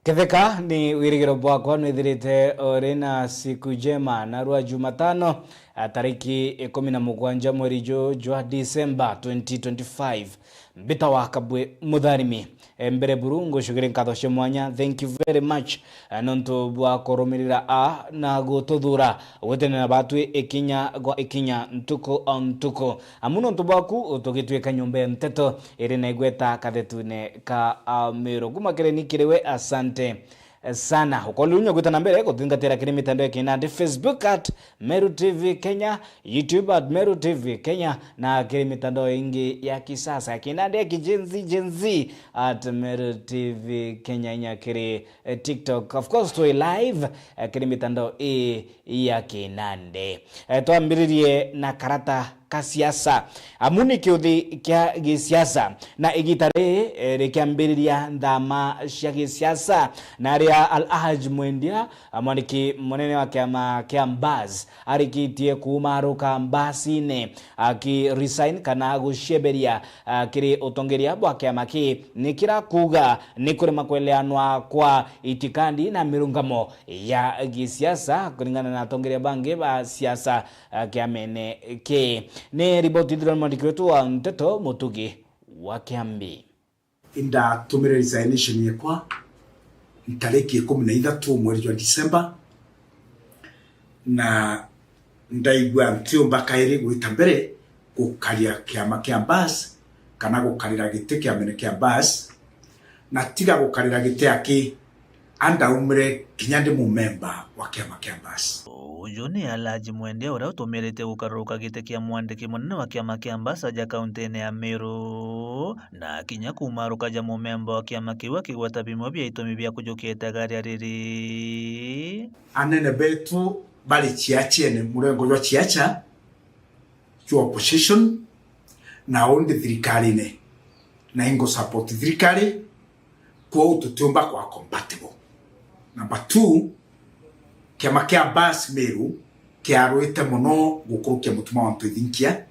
Ketheka ni wirigiro bwakwa nwithirite orina siku njema narua Jumatano tariki 17 mweri jwa December 2025 mbita wakabwe mutharimi mbere burungu shugire nkatho cia mwanya. Thank you very much nonto bwa koromirira na gututhura gwetenera batwe ikinya ntuko amuno ntubwaku tugitweka nyumba nteto iri na igweta kathetune ka Meru kumakire nikiriwe. Asante sana ukolunya gwitana mbere kuthingatira kiri mitandao kinandi Facebook @Meru TV Kenya, YouTube @Meru TV Kenya na kiri mitandao ingi ya kisasa kinandi ya kijenzi @Meru TV Kenya nya kiri TikTok of course to live kiri mitandao ya kinande. Twambiririe na karata kasiasa amuni kiuthi kia gisiasa na igitare rikiambiriria ndama cia gisiasa na ria Al-Haj Mwendia mwaniki munene wa kiama kia Mbaz arikitie kumaruka mbasine resign kana gusheberia kiri utongeria bwa kiama ki nikira kuga nikuri makweleanwa kwa itikandi na mirungamo ya gisiasa kulingana na tongeria bange ba siasa kiamene ke. Ni riboti dhira mwandiki wetu wa Nteto Mutugi wa Kiambi. Inda tumire resignation yekwa ntariki 13 mwezi wa Disemba na ndaigwa ntio mbakaire gwita mbere gukaria kiama kia Mbaz kana gukarira gite kiamene kia Mbaz na tiga gukarira gite aki anda umre kinyande mu member wa kiama kia Mbaz. Uyu ni Al-Haj Mwendia uria utumirite gukaruka gite kia mwandiki munene wa kiama kia Mbaz aja kaunti-ini ya Meru na kinya kumaruka ja mumemba wa kiama kiu akigweta bimwe bia itumi bia kujukia itagaria riri. Anene betu bali chiachene murengo jwa chiacha jwa opposition na onde thirikari-ini na ingo support thirikari kwa ututumba kwa compatible. Number 2, kiama kia Mbaz Meru kiaruite muno gukurukia mutuma wa ntwithinkia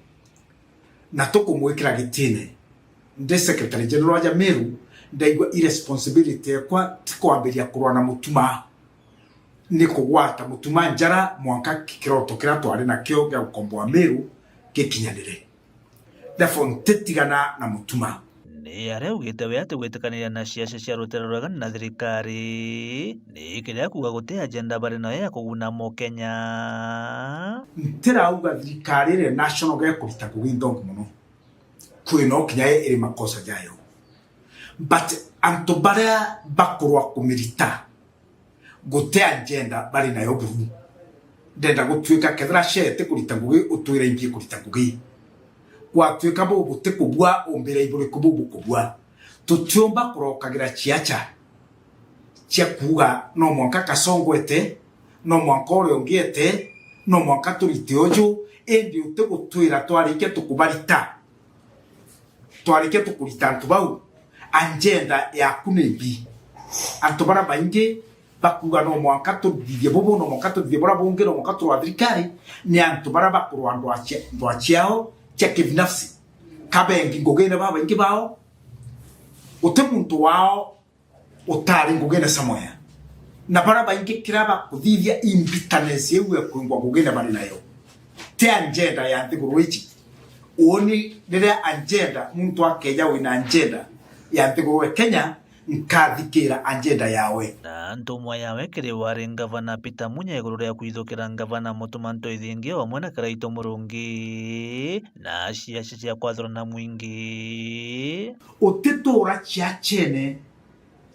na tukumwikira gitine ndi secretary general wa Meru ndaigwa irresponsibility kwa tikwambiria kurwa na mutuma ni kugwata mutuma njara mwanka kikiroto kira twari na kio gya ukombo wa Meru gikinyanire therefore ntitigana na mutuma. Ni aria ugite we ati gwitikaniria na ciaca cia rutero rwegana na thirikari ni kiria kuga guti agenda bari nayo ya kuguna mo Kenya. Ntirauga thirikari ire national ga kurita kugindongo muno kwino kinya iri makosa jayo but anto baria bakurwa kumirita guti agenda bari nayo buru ndenda gutwika kethra shete kurita ngugi utwire ingi kurita ngugi kwa twika bo buti kubwa ombere ibure kububu kubwa tutyomba kurokagira chiacha cia kuga no mwanka kasongwete no mwanka ore ongiete no mwanka turite ojo endi utegutwira twarike tukubarita twarike tukurita ntubau agenda ya kunebi antobara bainge bakuga no mwanka tudithie bobo no mwanka tudithie bora bonge no mwanka twa thirikari ni antobara bakurwa ndo chiao cheke binafsi kabengi ngogene baba ingi bao utemuntu wao utari ngogene samoya na baraba ingi kiraba kuthithia imbitaness yewe kwingwa ngogene bari nayo te agenda ya ntigurwichi uoni nire agenda muntu akeja wina agenda ya ntigurwe Kenya nkathikira agenda yawe na ntumwa yawe kiri wari ngavana Peter Munya iguru ria kwithukira ngavana Mutuma Ntwithingia wa mwena Karaito Murungi na ciaca cia kwathura na mwingi utitura chiachene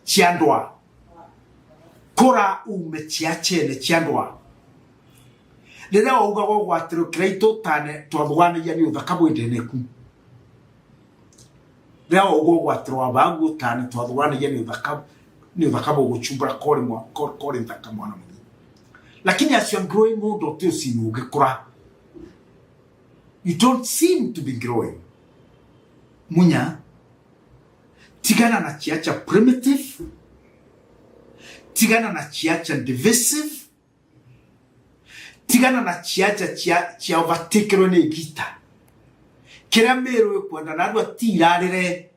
chiandwa kora ume chiachene chiandwa rira wauga gwatiro Karaito tane twathwana ya ni uthakabo ndeneku rira wauga gwatiro abagu tane twathwana ya ni uthakabo guchumbura kore nthaka mwana munyi lakini as you are growing old otio sinu ugikura you don't seem to be growing. Munya tigana na chiacha primitive, tigana na chiacha divisive, tigana na chiacha chia overtakero ne gita kira Meru kwenda narwa tirarire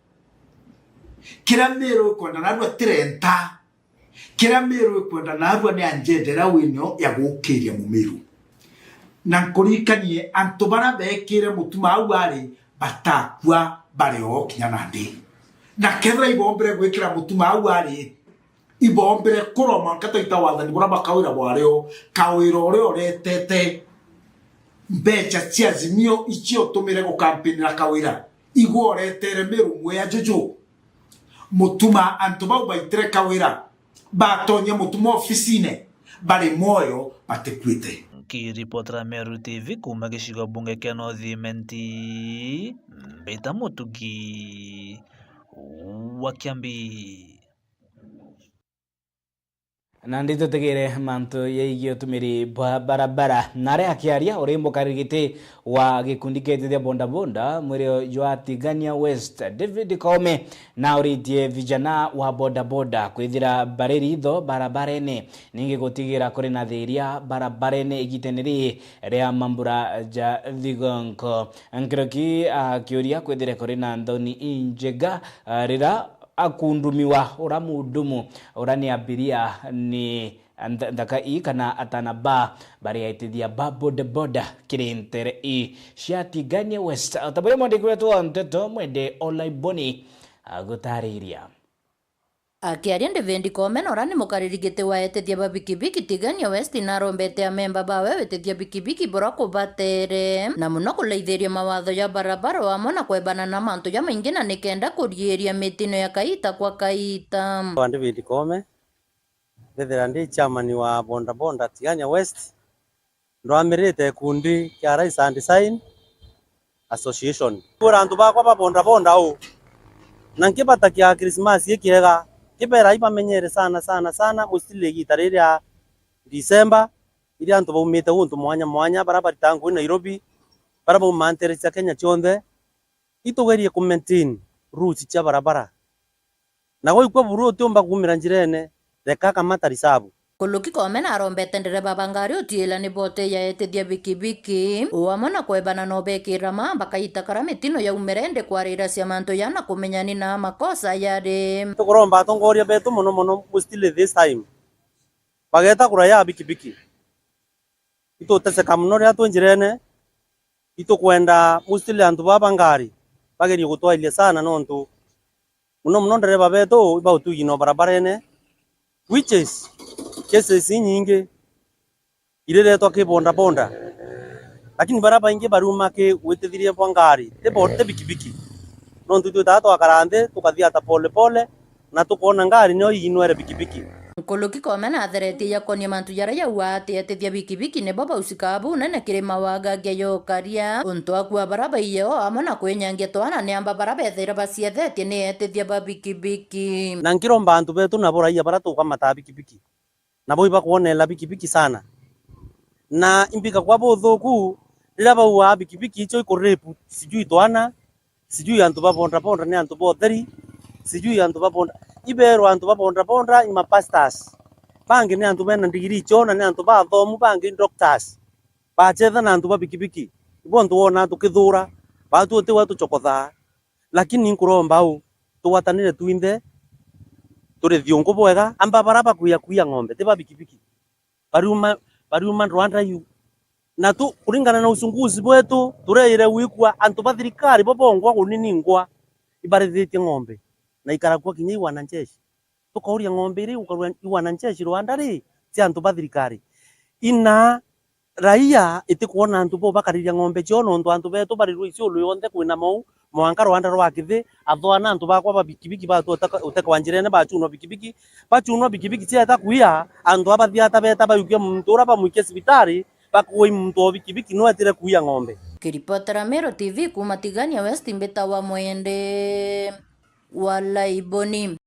kira Meru kwenda narwa tirenta kira Meru kwenda narua ni anjendera winyo ya gukiria mu Meru na nkurikanie antu bara bekire mutuma au ari batakwa bareo kinyana ndi na kethra ibombere gwikira mutuma au ari ibombere kuroma nkatoita wathani bora bakawira bwareo kawiro ore retete mbecha cia Azimio icio tumire go campaign la kawira igworetere Meru mwe ajojo mutuma antu bau baitere kawira batonye mutuma ofisine bari moyo batekwite. Kiripotera Meru TV kuma gicigo bunge kia North Imenti, Mbita Mutugi wa Kiambi. Na ndito tegere manto yeigio tumiri barabara nare akiaria urembo karigite wa gikundi kete bonda bonda mwere Joatigania West David Kome na uritie vijana wa boda boda kwithira bareri tho barabarene ninge gutigira kuri na thiria barabarene igiteneri ria mambura ja Thigonko ankiroki akiuria kwithira kuri na Ndoni Injega rira akundumiwa uramudumu urani abiria ni ndaka kana atanaba bari aitithia babo de boda kirentere Joatigania West tabure mwende kwetu anteto mwende Olaiboni agutariria akiaria David Kome na urani mukaririgite wa etethia ba bikibiki Tigania West na rombete a memba bawe wetethia bikibiki bora kubatere na muno kuleithiria mawatho ya barabara wa mona kwebana na mantu ya maingi na nikenda kurieria mitino ya kaita kwa kaita. David Kome thethera ndi chairman wa bonda bonda Tigania West ndo amirite kundi kia Rise and Design Association kura antu bakwa ba bonda bonda u na nkibatakia Christmas yekiega kibera ibamenyere sana mustile gitarire ya December ili antu baumite untu mwanya barabara tangu Nairobi barabara mantere cia Kenya chonde itugerie ku maintain routes cia barabara na goi kwa buru tumba kumira njirene reka kamata risabu Kuluki Kome na rombete ndereba bangari utiela ni bote ya etethia bikibiki uamona kwebana no bekira mamba kaita karamitino ya umerende kwarira cia manto yana kumenyani na makosa yari tukuromba tongoria betu muno mustile this time bageta kuraya bikibiki ito teseka muno ria twinjirene ito kwenda mustile antu babangari bageri gutwailia sana nontu muno ndereba betu iba utugino barabarene which is cases nyingi ireretwa ke bonda bonda lakini baraba ingi baruma ke wetithirie bwangari te bikibiki nontu tutatu akarande tukathia ta pole na tukona ngari no inwere bikibiki. Kuluki Kome na athereti ya konia mantu yara ya wati etethia bikibiki ne baba usikabu nene kirima waga geyo karia untu akua baraba iyo amona kwenyangia twana ne amba baraba ethera basiethetie ne etethia ba bikibiki na nkiromba antu betu na boraia baratu kama ta bikibiki na boiba kuonela bikibiki sana na imbika kwa bothuku rira bauwa bikibiki icho ikorepu sijui twana sijui antu babonda bonda ne antu botheri sijui antu babonda ibero antu babonda bonda ima pastors bangi ne antu bena ndigiri chona ne antu bathomu bangi doctors bachetha na antu babikibiki ibontu wona tukithura batu ote watu chokotha lakini nkuromba u tuwatanire twinde turi thiongo bwega amba baraba kuya ng'ombe te babikibiki baruma Rwanda yu na tu kuringana na usunguzi bwetu tureire wikwa antu bathirikari bobongwa kuniningwa ibarithitie ng'ombe na ikaragwa kinya iwananjeshi tukauria ng'ombe iri iwananjeshi Rwanda ri cia antu bathirikari ina raia itikuona antu bo bakariria ng'ombe ciono ndu antu betu bari ruicio luyonthe kwina mau mwanka Rwanda rwakithi athwana antu bakwa babikibiki batu utekwa njirene bachunwa bikibiki cia ta kuia antu abathia ta beta bayukia muntu ura bamuikia sibitari bakuoi muntu obikibiki no atire kuia ng'ombe. Kiripotera Meru TV kuma Tigania West Mbita wa mwende Olaiboni.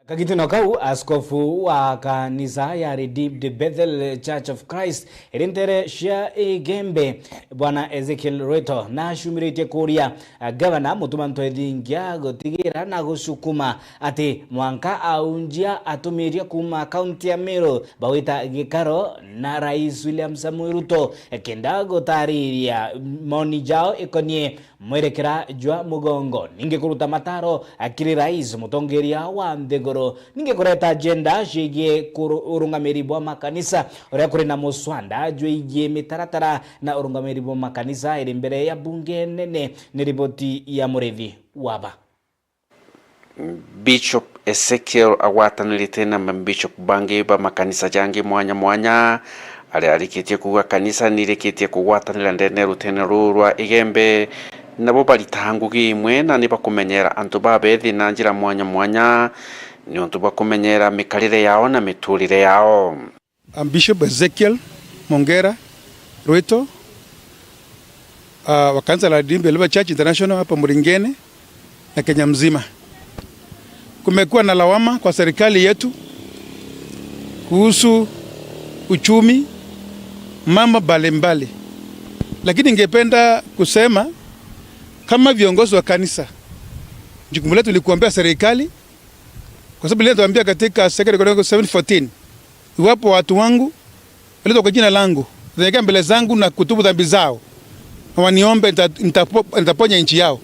Kakitino kau askofu wa kanisa ya Redeemed Bethel Church of Christ irintere Shia Igembe bwana Ezekiel Reto na shumirite kuria gavana mutumanto ethingia gotigira na gusukuma ati mwanka aunjia atumiria kuma kaunti ya Meru bawita gikaro na Rais William Samoei Ruto kenda gotariria moni jao ikonie mwerekera jwa mugongo ninge kuruta mataro akiri rais mutongeria wa Nthiguru ninge kureta agenda cigie urungamiri bwa makanisa uria kuri na muswanda jwigie mitaratara na urungamiri bwa makanisa iri mbere ya bunge nene. Ni ripoti ya Murethi Waba. Bishop Ezekiel agwatanirite na Bishop bangi ba makanisa jangi mwanya mwanya arikitie kuga kanisa nirikitie kugwatanira ndene rutene rurwa igembe nabo baritangugi imwe na niba kumenyera antu babethi na njira mwanya mwanya ni antu bakumenyera mikarire yao na miturire yao. Bishop Ezekiel Mongera Ruito wa kanisa la Redeemed Church International hapa Muringene na Kenya mzima. Kumekuwa na lawama kwa serikali yetu kuhusu uchumi, mambo mbalimbali, lakini ningependa kusema kama viongozi wa kanisa, jukumu letu ni kuombea serikali, kwa sababu leo tuambia katika 2 Corinthians 7:14, iwapo watu wangu walio kwa jina langu wanyenyekea mbele zangu na kutubu dhambi zao na waniombe, nitaponya nchi yao.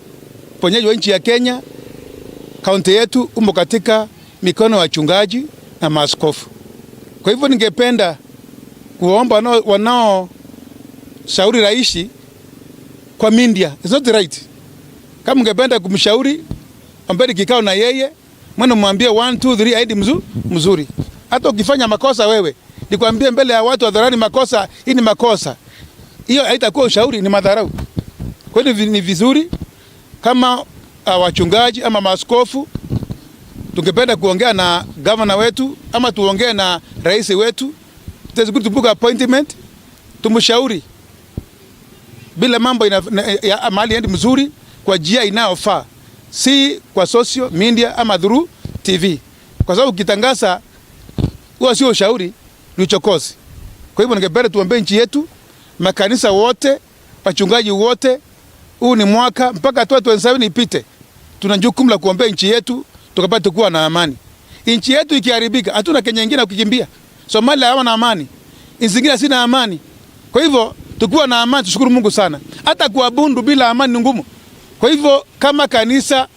Ponyaji wa nchi ya Kenya, kaunti yetu umo katika mikono ya wachungaji na maaskofu. Kwa hivyo ningependa kuomba wanao shauri rais kwa media, it's not right. Kama ungependa kumshauri, ombeni kikao na yeye, mwana mwambie 1 2 3 aidi mzuri. Hata ukifanya makosa wewe, nikwambie mbele ya watu hadharani makosa, hii ni makosa. Hiyo haitakuwa ushauri, ni madharau. Kwa hiyo ni vizuri kama wachungaji ama maaskofu tungependa kuongea na governor wetu ama tuongee na rais wetu, it's good to book appointment, tumshauri bila mambo ya mali endi mzuri kwa njia inayofaa, si kwa social media ama through TV, kwa sababu kitangaza huwa sio ushauri, ni uchokozi. Kwa hivyo ningependa tuombe nchi yetu, makanisa wote, wachungaji wote, huu ni mwaka mpaka 2027 ipite, tuna jukumu la kuombea nchi yetu tukapata kuwa na amani. Nchi yetu ikiharibika, hatuna Kenya nyingine kukimbia. Somalia hawana amani, nchi zingine sina amani. Kwa hivyo tukiwa na amani tushukuru Mungu sana. Hata kuabudu bila amani ni ngumu. Kwa hivyo kama kanisa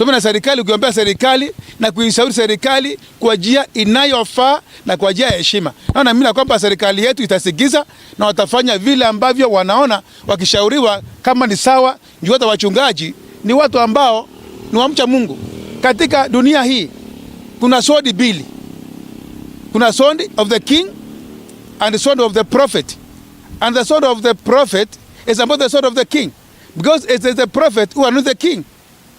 na serikali, ukiombea serikali na kuishauri serikali kwa njia inayofaa na kwa njia ya heshima. Naona mimi kwamba serikali yetu itasikiza na watafanya vile ambavyo wanaona wakishauriwa kama ni sawa. Njoo hata wachungaji ni watu ambao ni wamcha Mungu. Katika dunia hii kuna sword mbili. Kuna sword of the king and the sword of the prophet. And the sword of the prophet is about the sword of the king, because it is the prophet who anoints the king.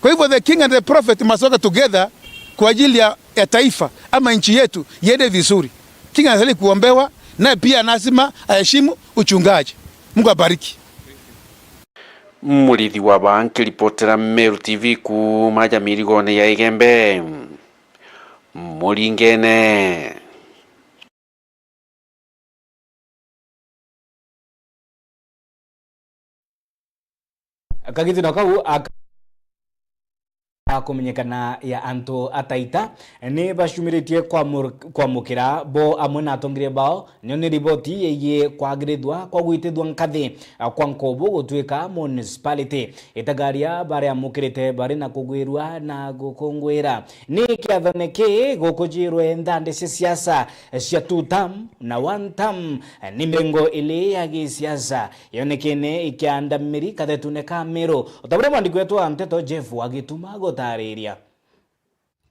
Kwa hivyo the king and the prophet must work together kwa ajili ya taifa ama nchi yetu iende vizuri. King anastahili kuombewa na pia lazima aheshimu uchungaji. Mungu abariki. Murethi Waba akiripotera Meru TV kuma Jamirigone ya Igembe Muringene. Kagitu nakau kumenyekana ya anto ataita ni bashumiritie kwa mukira bo amwe na atongire bao nyo ni riboti yeye kwagirithwa kwa gwitithwa nkathi kwa nkobo gutwika municipality itagaria bare amukirite bare na kugwirwa na gukungwira ni kiathane ki gukujirwe ndande siasa cia 2 term na 1 term ni mengo ile ya gisiasa yonekene ikiandamiri kathetune ka Meru utabure mwandiko wetu Mteto Jeff agituma gotariria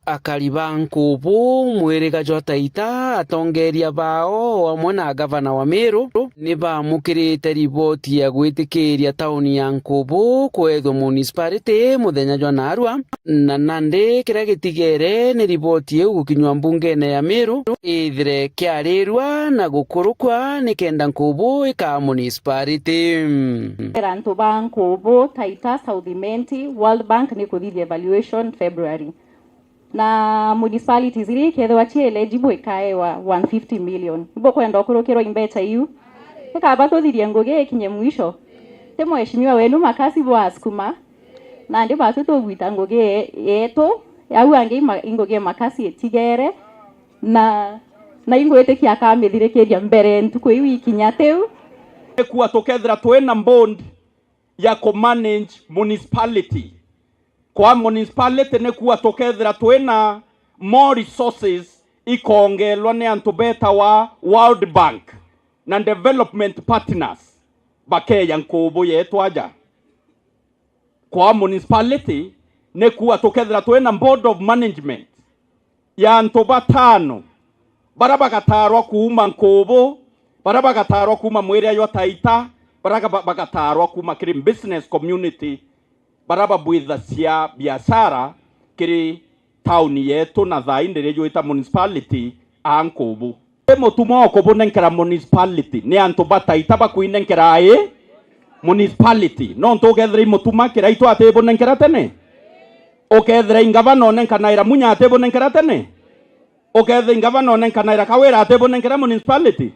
akariba nkubu mwirika jotaita atongeria bao amwe na gavana wa Meru ni bamukirite riboti ya gwitikiria tauni ya Nkubu kwethwo municipality muthenya jwa narua na nande kira gitigere ni riboti iu gukinywa mbungene ya Meru ithire kiarirwa na gukurukwa ni kenda Nkubu ika municipality Antu ba Nkubu Taita South Imenti World Bank ni kuthithia evaluation February na municipalities zili kethwa chi eligible ikaewa 150 million ibo kwenda okurukirwa imbeta iu ikaba tuthirie ngugi ikinye mwisho te mheshimiwa wenu makasi bwa askuma na ndi batu tugwita ngugi yetu au ange ngugi makasi etigere na ingwete kia kamithire kiria mbere ntuku iu ikinya teu kuwa tokethira twena bond ya manage municipality. Kwa municipality ne kuwa tokethera twena more resources ikongelwa ne antubeta wa World Bank na development partners bakeya nkubu yetu aja. Kwa municipality ne kuwa tokethera twena board of management ya antuba 5 baraba gatarwa kuuma nkubu, baraba gatarwa kuuma mwere yo Taita, baraba bagatarwa kuuma kiri business community, baraba bwitha cia biashara kiri town yetu na thaindire yo ita municipality ankubu. Mutumo okobo nenkera municipality ne antuba Taita bakuinenkera municipality no ntogethera mutuma kira itu atebo nenkera tene okethera ingavana nenkanaira munya atebo nenkera tene okethera ingavana nenkanaira kawera atebo nenkera municipality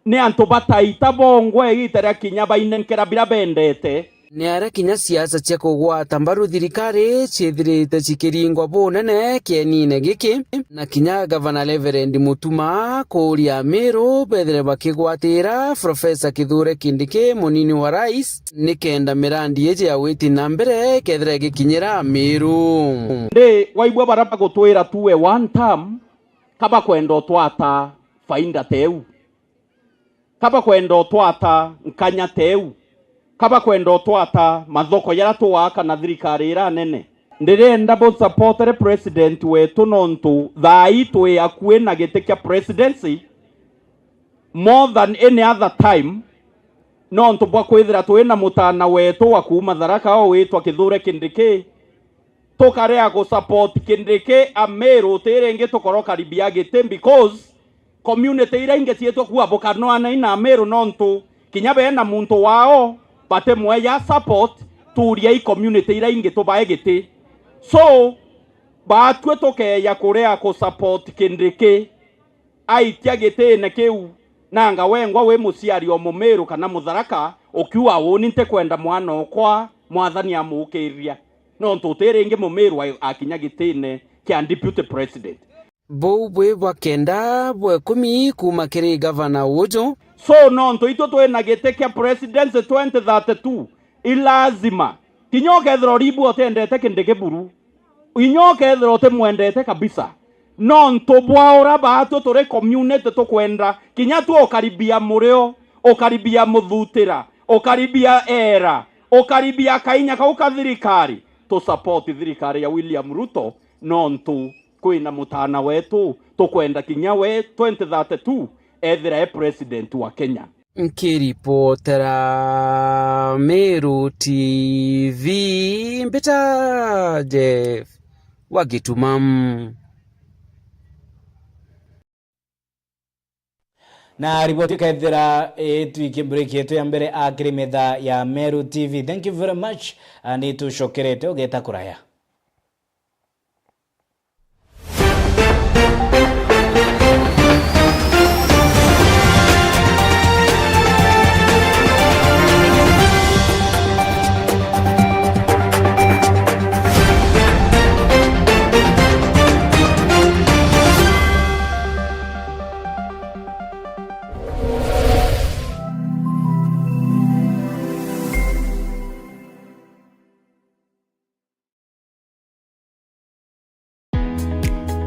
ne antuba Taita bongwe igitera kinya bainenkera bila bendete ni ara kinya siasa cia kugwata mbaru thirikari ciithirite cikiringwa bunene kienine giki na kinya gavana Reverend Mutuma kuria Meru bethere bakigwatira Profesa Kithure Kindiki munini wa rais ni kenda mirandi yeje ya witi na mbere kethere gikinyira Meru ndi waibwa baraba gutwira tuwe one term kaba kwendo twata fainda teu kaba kwendo twata nkanya teu kaba kwendo twata mathoko yara tuwaka na thirikari ira nene ndirenda bo support president wetu nontu thai twi akue na gite presidency more than any other time nontu bwa kwithira twina mutana wetu wa kuma Tharaka o witwa Kithure Kindiki tukarea go support Kindiki Ameru tirenge tukoro karibia gite because community ira ingetietwa kuwa bokano ana ina Ameru nontu kinyabe na muntu wao bate mwe ya support turia community ira inge to baegete so ba twetoke ya korea ko support Kindiki aitia gete na keu nanga wengwa we musiari o Mumeru kana Mutharaka okiwa woni nte kwenda mwana okwa mwathani amukiria no ntuterenge Mumeru akinya gitine kia deputy president bo bwe bakenda bwe 10 kuma kiri governor Ujo so no nto twena gete kia president 2032 ilazima kinyoke dhoribu otendete Kindiki buru inyoke dhrote mwendete kabisa no nto bwaora bato tore community to kwenda kinyatu okaribia mureo okaribia muthutira okaribia era okaribia kainya ka ukathirikari to support thirikari ya William Ruto no nto kwina mutana wetu to kwenda kinyawe 2032 ethira president wa Kenya. Nkiripotera Meru TV mbeta Jeff Wagitumam. Na ripoti kaithira tuike break yetu ya mbere akiri metha ya Meru TV. Thank you very much. Ani tushokerete ogeta kuraya.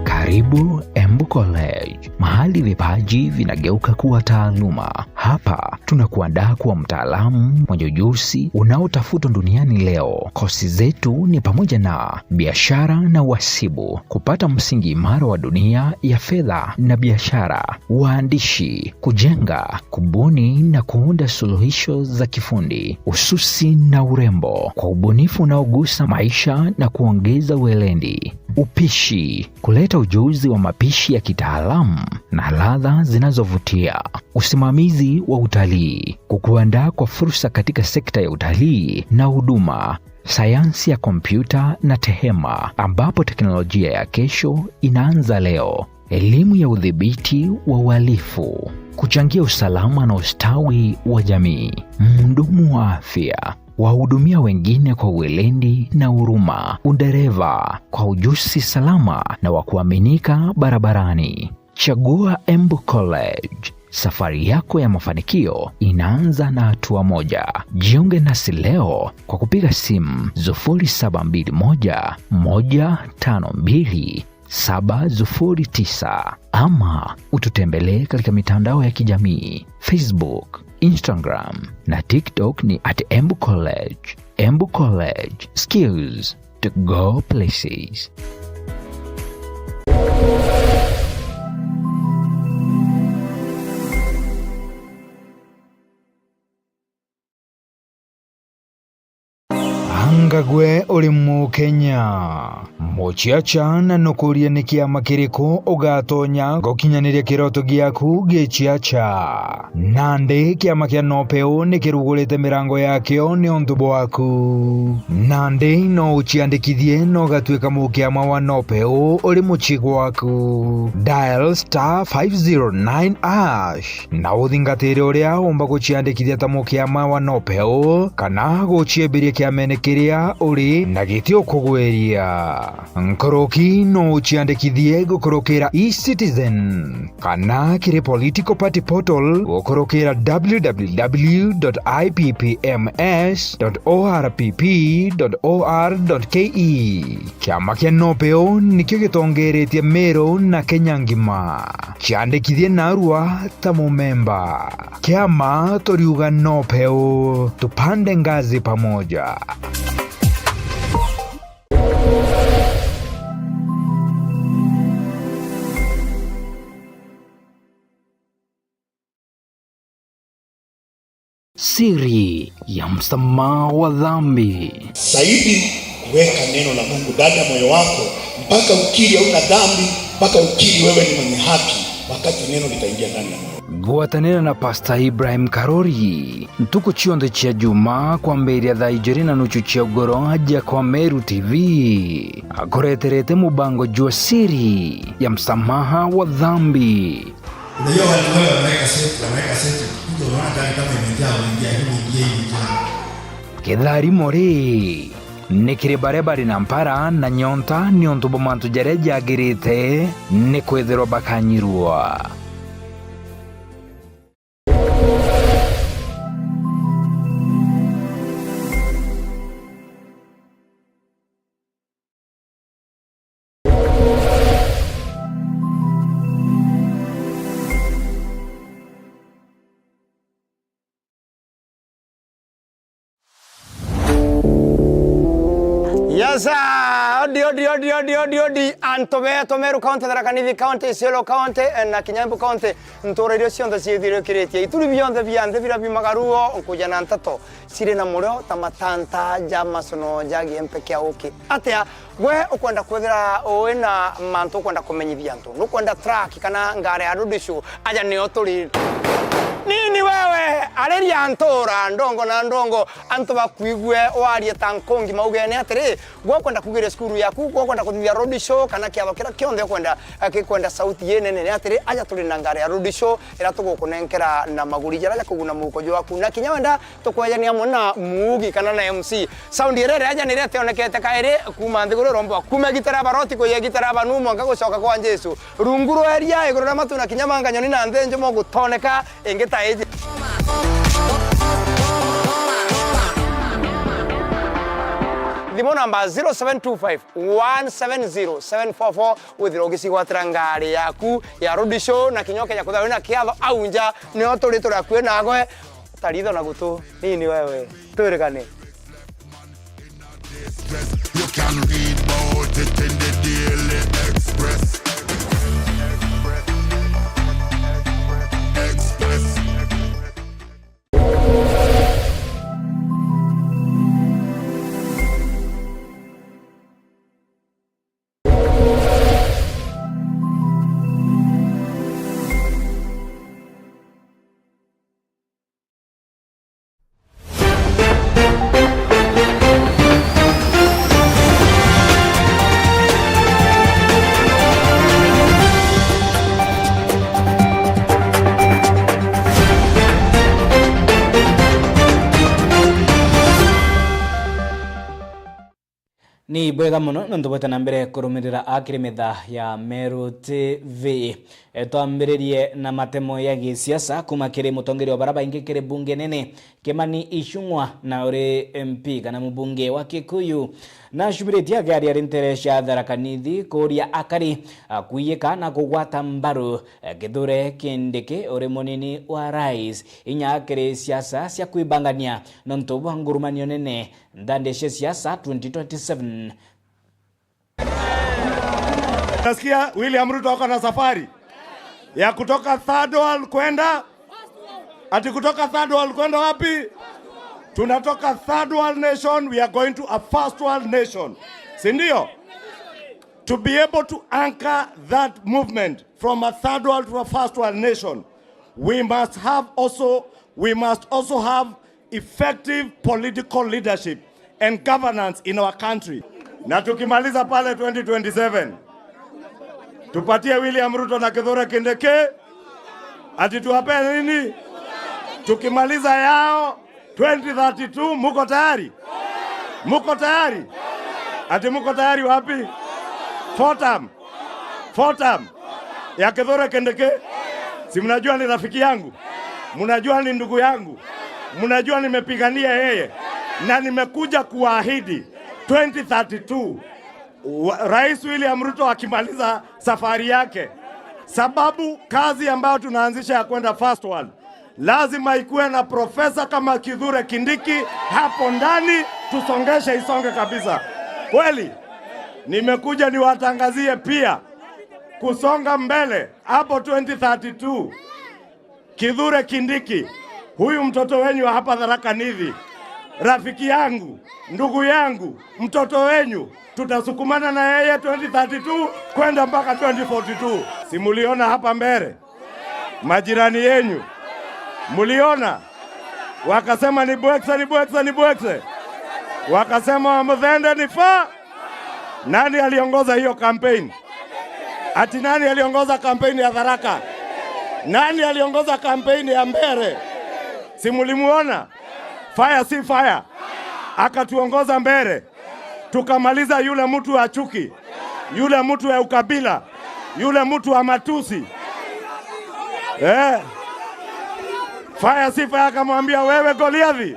Karibu Embu College, mahali vipaji vinageuka kuwa taaluma. Hapa tunakuandaa kuwa mtaalamu mwenye ujuzi unaotafutwa duniani leo. Kozi zetu ni pamoja na biashara na uhasibu, kupata msingi imara wa dunia ya fedha na biashara, uandishi, kujenga, kubuni na kuunda suluhisho za kifundi, ususi na urembo kwa ubunifu unaogusa maisha na kuongeza weledi, upishi, kuleta ujuzi wa mapishi ya kitaalamu na ladha zinazovutia, usimamizi wa utalii, kukuandaa kwa fursa katika sekta ya utalii na huduma, sayansi ya kompyuta na tehema ambapo teknolojia ya kesho inaanza leo, elimu ya udhibiti wa uhalifu, kuchangia usalama na ustawi wa jamii, mhudumu wa afya, wahudumia wengine kwa weledi na huruma, udereva kwa ujuzi salama na wa kuaminika barabarani. Chagua Embu College, Safari yako ya mafanikio inaanza na hatua moja. Jiunge nasi leo kwa kupiga simu 0721 152 709 ama ututembelee katika mitandao ya kijamii Facebook, Instagram na TikTok ni @embucollege. Embu College, skills to go places. Ngagwe uri mu Kenya muchiacha na nukuria ni kiama kiriko ugatonya gukinyaniria kiroto giaku gichiacha nandi kiama kia nopeo ni kirugurite mirango yakio ni undu bwaku nandi no uchiandikithie no gatuika mukiama wa nopeo uri muchigo waku dial *509# na uthingatire uria umba guchiandikithia ta mukiama wa nopeo kana guchiembiria kiamene kiria uri na gitio kugweria nkoroki no uchiandikithie gukorokera eCitizen kana kiri political party portal gukorokera www.ippms.orpp.or.ke kiama kia nopeo nikio gitongeretie Meru na Kenya ngima chiandikithie narua ta mumemba kiama toriuga nopeo tupande ngazi pamoja. Siri ya msamaha wa dhambi. Zaidi kuweka neno la Mungu ndani ya moyo wako mpaka ukiri hauna dhambi, mpaka ukiri wewe ni mwenye haki, wakati neno litaingia ndani ya moyo. Gwatanira na Pastor Ibrahim Karori ntuku chionde chia juma kwa mberi ya dhaijeri na nuchu chia ugoro haja kwa Meru TV akoreterete mubango jua siri ya msamaha wa dhambi. Unajua watu wewe wanaweka seti kuja unaona gari kama imejaa unaingia Kedhari mori nikiri barebari na mpara na nyonta ni ontubo mantu jareja agirite ni kwethero bakanyirua. Yasa, odi, Antobeto, Meru County, Tharaka-Nithi County, Isiolo County, na Kinyambu County, Ntorerio cionthe ciithire kiretie. Ituri bionthe bianthe bira bimagaruo nkuja na ntato. Siri na murio tamatanta jama sono jagi empeke oki. Atia, we ukwenda kwethira wina mantu ukwenda kumenyithia antu. Nukwenda track kana ngare arudishu aja ni oturi. Nini wewe areria antora ndongo na ndongo anto bakwigwe warie tankongi maugene atiri gwokwenda kugira skuru yaku gwokwenda kuthia road show kana kiatho kira kionthe kwenda sauti yenene atiri aja tuli na ngare ya road show ira tugukunenkera na maguri jara kuguna muko waku na kinyawenda tukwejania muna mugi kana na MC sound irere aja nirete onekete kaire kuma nthiguru rombo kuma gitara baroti ko ye gitara banumo ngagucoka kwa Jesu runguru eria iguru na matu na kinyamanga nyoni na nthenjo mo gutoneka ingeta eji Thimo namba 0725-170-744 withira ugicigwatira ngari yaku ya road show na kinyoke ya kuthawina kiatho aunja ni oturi turakue nagwe taritho na gutu nini wewe turekane. You can read about it in the Daily Express. Ni bwega muno nondobota na mbere kurumirira akirimitha ya Meru TV. Twambiririe na matemo ya gisiasa kuma kiri mutongeri wa baraba ingi kiri bunge nene Kimani Ichung'wa na uri MP kana mubunge wa Kikuyu na shubiritia gari ya rinteresha Tharaka Nithi kuria akari kuyika na kugwata mbaru Kithure Kindiki uri munini wa rais inya kiri siasa cia kwibangania nonto bwa ngurumanio nene ndandeshe siasa 2027. Nasikia William Ruto wako na safari ya kutoka third world kwenda kutoka third world kwenda wapi? Tunatoka third world nation, we are going to a first world nation. Sindio? To be able to anchor that movement from a third world to a first world nation, we must also have effective political leadership and governance in our country. Na tukimaliza pale 2027 tupatie William Ruto na Kithure Kindiki tuwape nini? Tukimaliza yao 2032 muko tayari? Muko tayari? Muko tayari wapi? Four term ya Kithure Kindiki. Si mnajua ni rafiki yangu, mnajua ni ndugu yangu, mnajua nimepigania yeye na nimekuja kuahidi 2032 Rais William Ruto akimaliza safari yake, sababu kazi ambayo tunaanzisha ya kwenda first world lazima ikuwe na profesa kama Kithure Kindiki hapo ndani, isonge kabisa. Kweli nimekuja niwatangazie pia kusonga mbele hapo 2032. Kithure Kindiki, huyu mtoto wenyu hapa Tharaka Nithi, rafiki yangu, ndugu yangu, mtoto wenyu, tutasukumana na yeye 2032 kwenda mpaka 2042. Simuliona hapa mbele majirani yenyu, muliona wakasema ni bwekse, wakasema Muthende ni fa. Nani aliongoza hiyo campaign? Nani aliongoza campaign ya Tharaka? Nani aliongoza campaign ya Mbere? Simulimuona fire si fire, akatuongoza mbele, tukamaliza yule mtu wa chuki, yule mtu wa ukabila, yule mtu wa matusi. Fire si fire, akamwambia wewe Goliathi,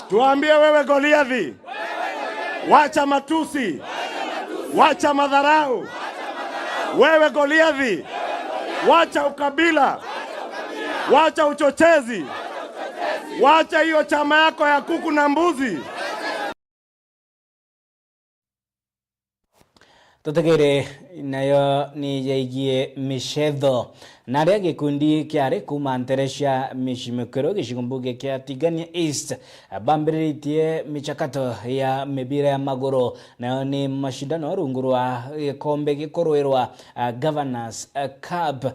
tuambie wewe Goliathi, wacha matusi, wacha madharau. Wewe Goliathi, wacha ukabila, wacha uchochezi, wacha hiyo chama yako ya kuku na mbuzi. Tutegere nayo ni yaigie mishetho na ria gikundi kiari kuma nteresha mishimikiro gishigumbuge kia Tigania East bambiritie michakato ya mibira ya magoro nayo ni mashindano rungurwa kombe gikorwerwa Governors Cup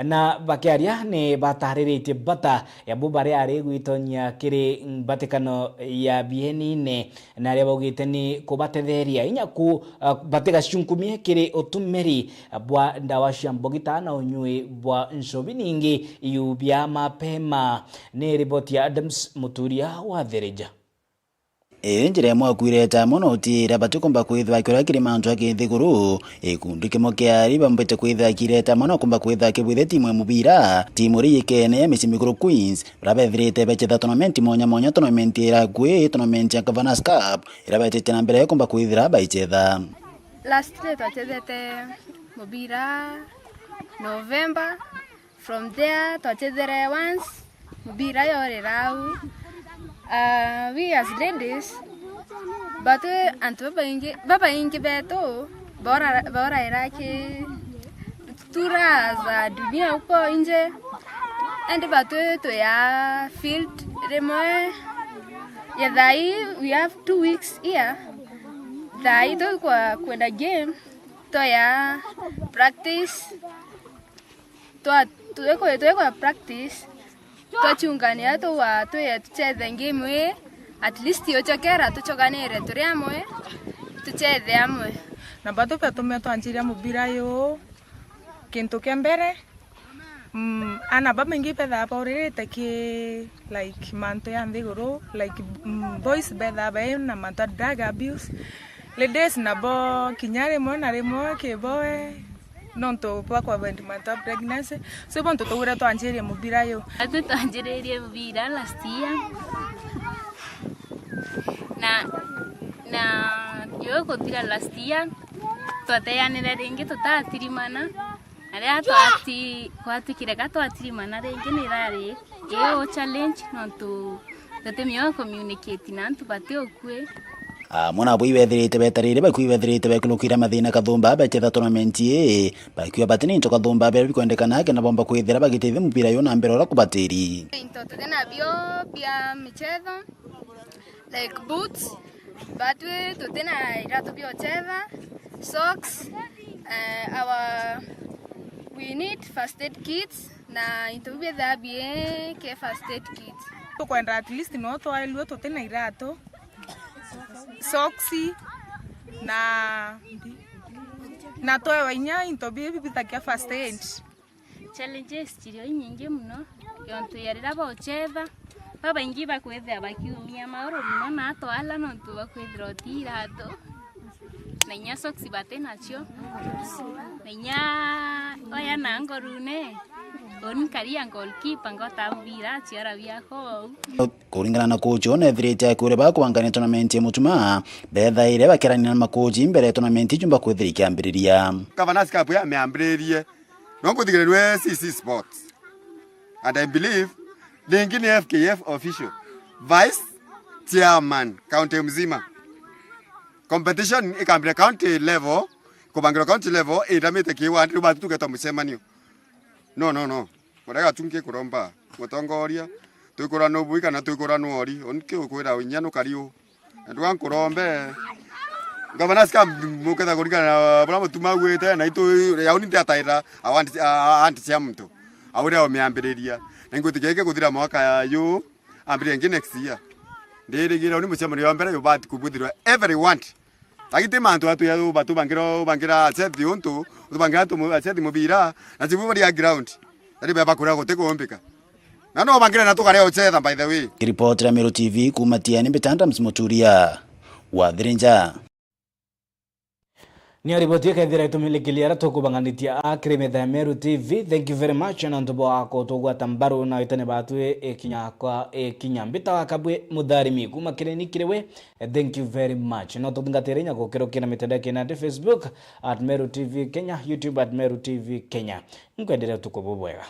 na bakiaria ni batariritie bata ya bubare ari gwitonya kiri batikano ya bienine na ria bogite ni kubatetheria inya ku batega shunkumie kiri otumeri bwa ndawa cia mbogita na unyui bwa nsobi ningi yubia mapema. Ni ripoti ya Adams Muturia wa Thereja. Njira ya mwakwireta mono utira batukumba kwithwa kira kirimantu akithiguru ikundi kimo kiari bambete kwithwa kireta mono kumba kwithwa kibwithe timu ya mubira timu ri ikene Mishimikuru Queens rabethirite bechetha tournament monya tournament ira kwi tournament ya Governors Cup irabetete na mbere kumba kwithira baichetha. Last year twachezete mubira November. From there twachezere once mubira yore rau. We as ladies but antu baba ingi beto bora iraki tura za dunia uko nje and batu to ya field remoe ya dai we have 2 weeks here dai to kwa kwenda game to ya practice tuweko practice tuchungania to wa to ya tucheze game we at least yochokera tuchoganire turi amwe tuchethe amwe na bado pia tumetwanjiria mubira yo kintu kia mbere ana ba mengi pedha pa orete ke like manto ya ndigoro like boys bedha ba na manto drug abuse ledes na bo kinyare mo na remo ke boe non to pa kwa vendi manto pregnancy so bon to ura to anjeria mubira yo atu to anjeria mubira last year na yo ko tira last year to ateyanira ringi to tatirimana aria kwati kireka to atirimana ringi ni rari yo challenge no to temio communicate na ntu bate okwe mwana boi wethirite betarire bakui wethirite bekulukira mathina kathumba bechetha tournament ye bakiwa batini ntoka thumba be bikwendekana yake na bomba kwithira bagitithia mupira yo na mbere ora kubatiri into tena bio pia michezo like boots batwe tena irato bio cheva socks we need first aid kits na into bia dabie ke first aid kits to kwenda at least no to ailwe to tena irato soksi na toa wainya into bia bibita ke first aid challenges chirio nyingi muno yonto yarira ba cheva baba ingi bakwethia bakiumia maoro muno na to ala no tu bakwethira tirato na nya soksi bate nacio na nya oya na ngorune on karia goalkeeper ngota mbira chiara biako kuringana na coach ona ethirite kure bakwangania tournament ya mutuma bethaire bakerania na makoji mbere tournament jumba kwethira kiambiriria Governors Cup ya meambiririe no kuthigirwe CC Sports and I believe the ngine FKF official vice chairman county mzima competition ikambira county level kubangira county level iramite kiwa ndi batu tuketa mucemanio no murega tunke kuromba mutongoria twikura no buika na twikura no ori onke ukwira unyano kariu ndwa nkurombe Governors Cup muketha kurigana bra mutuma gwete na itu yauni ndataira awanti cia mtu awure o meambiriria ningutikeke kuthira mwaka yu ambire ngi next year ndirigira ni mucemanio wa mbere yobati kubuthirwa everyone agite mantu atu ya batu bangira achethi untu ubangira tu achethi mubira na chibu ya ground ari baba kura gutikuombika na no bangira na tukare ochetha by the way report ya Meru TV kumatia ni betanda msimoturia wa Thirinja ni ripoti yake thira itumilikilia tukubanganitia akrimetha ya Meru TV. Thank you very much na ntobo wako tugwata mbaru na itane batwe kinya kwa kinya mbita wakabwe mudharimi kuma kireni kirewe. Thank you very much na tutingaterenya kokero kina mitandao kina Facebook @Meru TV Kenya, YouTube @Meru TV Kenya. Ngwendelea tukububwega.